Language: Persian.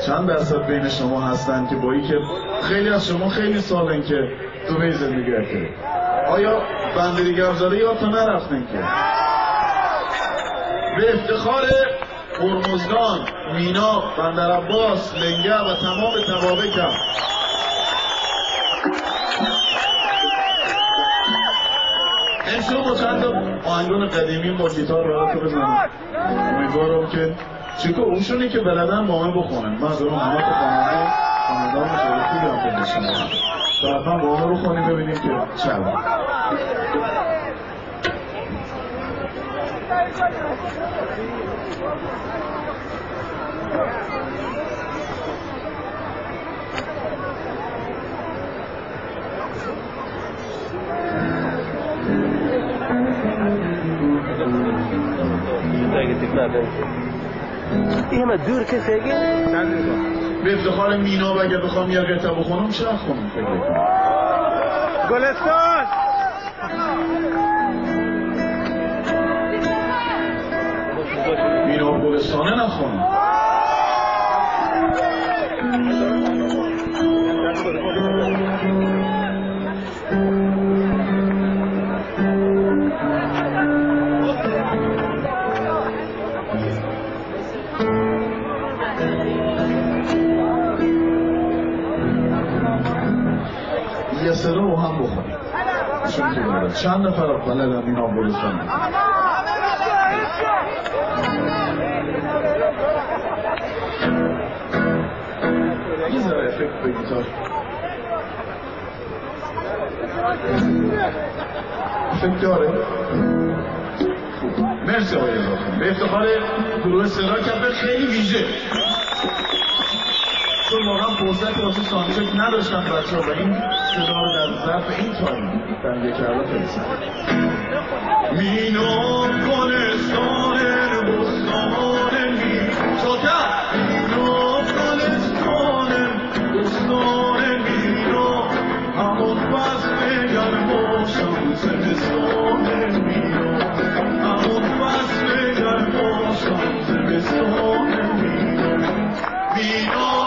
چند درصد بین شما هستن که با اینکه خیلی از شما خیلی سالن که دبی زندگی کرده، آیا بندری گوزاره یا تا نرفتن که؟ به افتخار هرمزگان، مینا، بندرعباس، لنگر و تمام توابکم امشب با چند آهنگان قدیمی با گیتار براتون بزنم. امیدوارم که چون اونشونی که بلدن با من بخونن. من از اون همه تو خاندان شریفی هم بده شما طرفا با اون رو خونیم ببینیم که چه این همه دور کسی اگه به افتخار مینا و اگر بخوام یه قطعه بخونم چه خونم فکر کنم گلستان مینا گلستانه نخونم یه صدا رو هم بخونیم چون که بلد چند نفر بلدن این آبولستان یه ذره افکت به گیتار افکت داره مرسی آقای اضافه به افتخار گروه صدا کفه خیلی ویژه چون واقعا فرصت واسه ساندچک نداشتم بچه‌ها و این صدا رو در ظرف این تایم تنگه کرده فرستم مینا گلستان بستان می شکر مینا گلستان بستان مینا همون فصل گرم و شمس بستان مینا همون فصل گرم و شمس بستان مینا مینا